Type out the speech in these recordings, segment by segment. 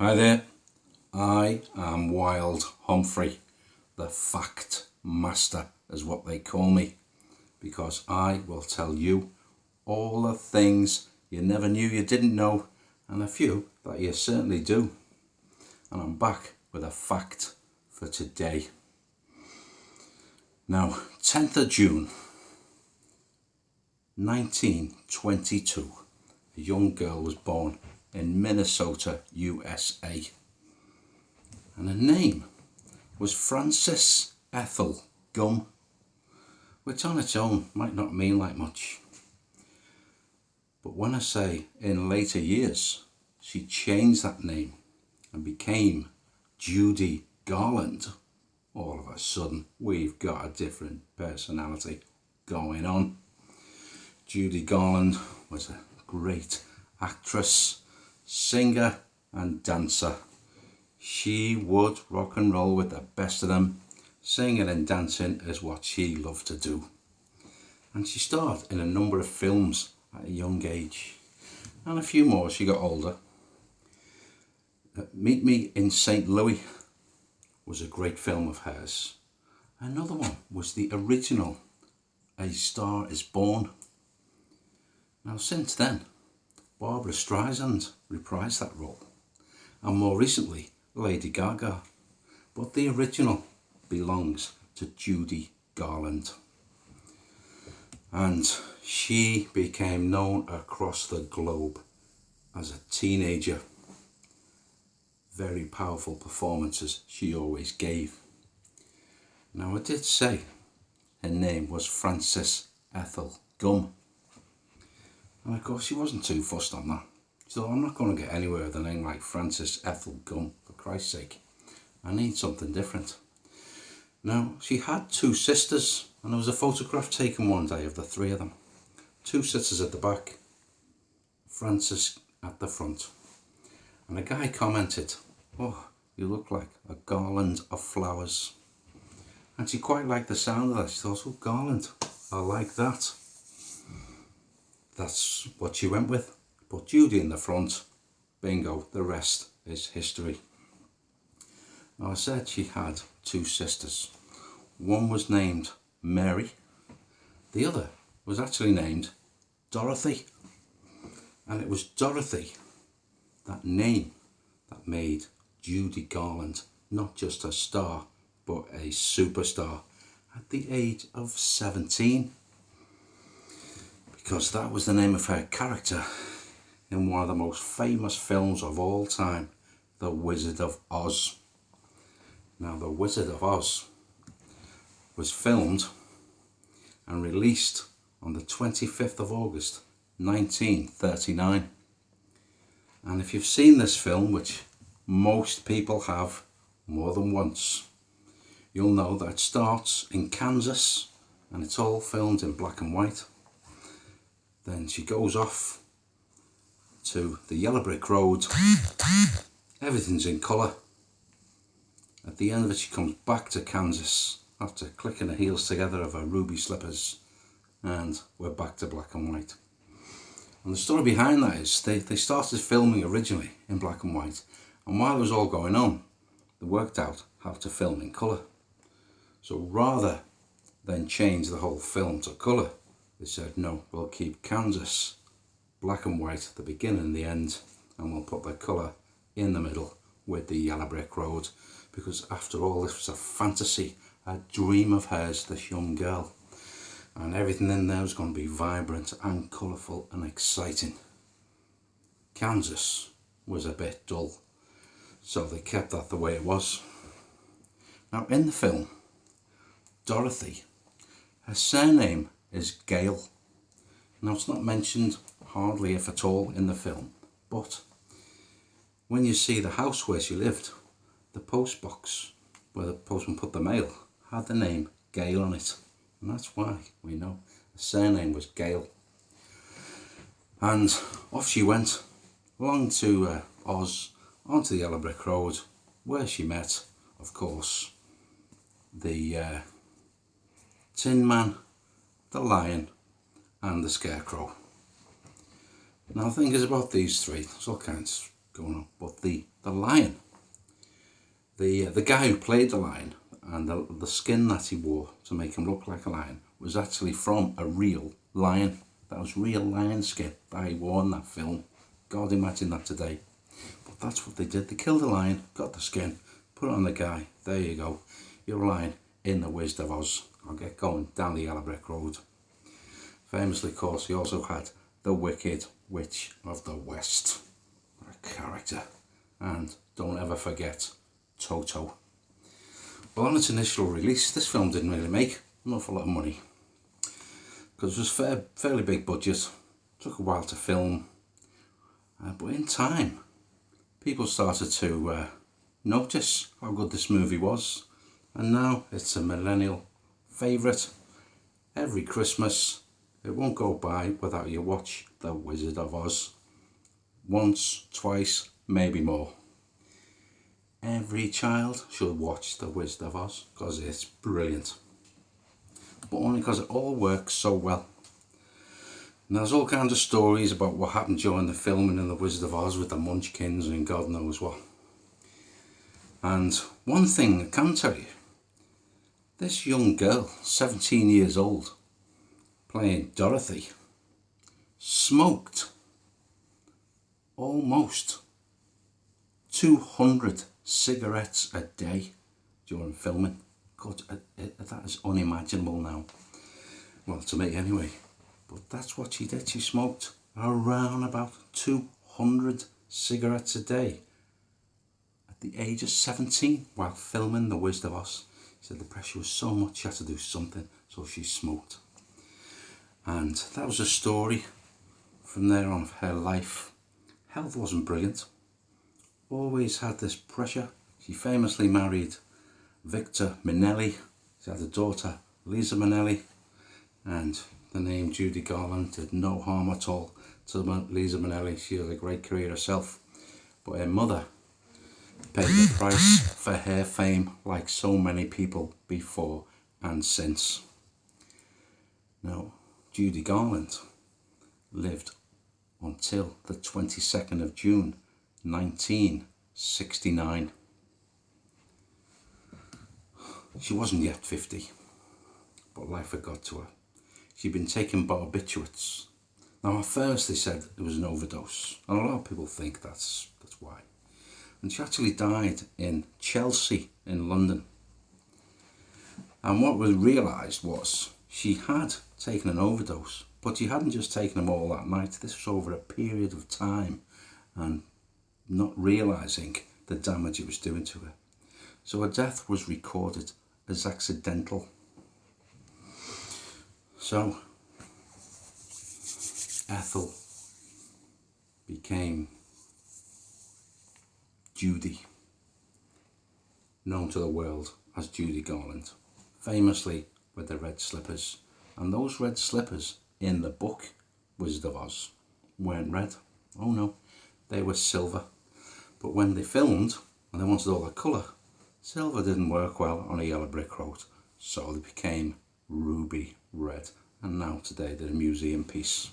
Hi there, I am Wild Humphrey, the Fact Master is what they call me, because I will tell you all the things you never knew you didn't know, and a few that you certainly do. And I'm back with a fact for today. Now, 10th of June 1922, a young girl was born in Minnesota, USA. And her name was Frances Ethel Gumm, which on its own might not mean like much. But when I say in later years, she changed that name and became Judy Garland, all of a sudden we've got a different personality going on. Judy Garland was a great actress, singer and dancer. She would rock and roll with the best of them. Singing and dancing is what she loved to do. And she starred in a number of films at a young age. And a few more as she got older. Meet Me in St. Louis was a great film of hers. Another one was the original A Star Is Born. Now since then, Barbra Streisand reprised that role. And more recently, Lady Gaga. But the original belongs to Judy Garland. And she became known across the globe as a teenager. Very powerful performances she always gave. Now I did say her name was Frances Ethel Gumm. And of course she wasn't too fussed on that. So I'm not going to get anywhere with a name like Frances Ethel Gumm, for Christ's sake. I need something different. Now, she had two sisters, and there was a photograph taken one day of the three of them. Two sisters at the back, Frances at the front. And a guy commented, "Oh, you look like a garland of flowers." And she quite liked the sound of that. She thought, "Oh, garland, I like that." That's what she went with. Put Judy in the front, bingo, the rest is history. Now I said she had two sisters. One was named Mary, the other was actually named Dorothy. And it was Dorothy, that name, that made Judy Garland not just a star, but a superstar at the age of 17. Because that was the name of her character in one of the most famous films of all time, The Wizard of Oz. Now, The Wizard of Oz was filmed and released on the 25th of August 1939. And if you've seen this film, which most people have more than once, you'll know that it starts in Kansas and it's all filmed in black and white. Then she goes off to the yellow brick road, everything's in colour. At the end of it she comes back to Kansas after clicking her heels together of her ruby slippers, and we're back to black and white. And the story behind that is they started filming originally in black and white, and while it was all going on they worked out how to film in colour. So rather than change the whole film to colour, they said, no, we'll keep Kansas black and white at the beginning and the end, and we'll put the colour in the middle with the yellow brick road, because after all this was a fantasy, a dream of hers, this young girl, and everything in there was going to be vibrant and colourful and exciting. Kansas was a bit dull, so they kept that the way it was. Now in the film, Dorothy, her surname is Gale. Now it's not mentioned hardly if at all in the film, but when you see the house where she lived, the post box where the postman put the mail had the name Gale on it, and that's why we know the surname was Gale. And off she went along to Oz, onto the yellow brick road, where she met, of course, the Tin Man, the Lion and the Scarecrow. Now the thing is about these three, there's all kinds going on. But the lion, the guy who played the lion, and the skin that he wore to make him look like a lion was actually from a real lion. That was real lion skin that he wore in that film. God, imagine that today. But that's what they did. They killed the lion, got the skin, put it on the guy. There you go. You're a lion in The Wizard of Oz. I'll get going down the Yellow Brick Road. Famously, of course, he also had the Wicked Witch of the West. What a character. And don't ever forget Toto. Well, on its initial release, this film didn't really make an awful lot of money, because it was fairly big budget. Took a while to film, but in time, people started to notice how good this movie was, and now it's a millennial favourite. Every Christmas, it won't go by without you watch The Wizard of Oz. Once, twice, maybe more. Every child should watch The Wizard of Oz because it's brilliant. But only because it all works so well. And there's all kinds of stories about what happened during the filming in The Wizard of Oz with the Munchkins and God knows what. And one thing I can tell you, this young girl, 17 years old, playing Dorothy, smoked almost 200 cigarettes a day during filming. God, that is unimaginable now. Well, to me anyway. But that's what she did. She smoked around about 200 cigarettes a day at the age of 17 while filming The Wizard of Oz. She said the pressure was so much she had to do something, so she smoked. And that was a story from there on of her life. Health wasn't brilliant. Always had this pressure. She famously married Victor Minnelli. She had a daughter, Lisa Minnelli, and the name Judy Garland did no harm at all to Lisa Minnelli. She had a great career herself, but her mother paid the price for her fame, like so many people before and since. Now, Judy Garland lived until the 22nd of June 1969. She wasn't yet 50, but life had got to her. She'd been taking barbiturates. Now at first they said it was an overdose, and a lot of people think that's why. And she actually died in Chelsea in London. And what was realised was she had taken an overdose, but she hadn't just taken them all that night. This was over a period of time, and not realising the damage it was doing to her. So her death was recorded as accidental. So Ethel became Judy, known to the world as Judy Garland, famously with the red slippers. And those red slippers in the book Wizard of Oz weren't red. Oh no, they were silver. But when they filmed and they wanted all the colour, silver didn't work well on a Yellow Brick Road, so they became ruby red, and now today they're a museum piece.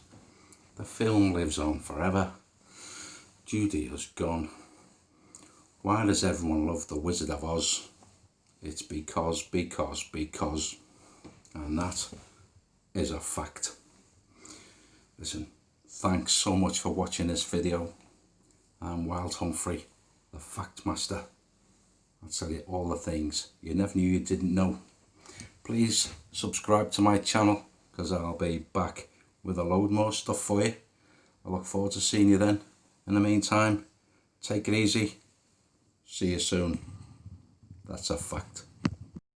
The film lives on forever. Judy has gone. Why does everyone love The Wizard of Oz? It's because, and that is a fact. Listen, thanks so much for watching this video. I'm Wild Humphrey, the Fact Master. I'll tell you all the things you never knew you didn't know. Please subscribe to my channel, because I'll be back with a load more stuff for you. I look forward to seeing you then. In the meantime, take it easy. See you soon. That's a fact.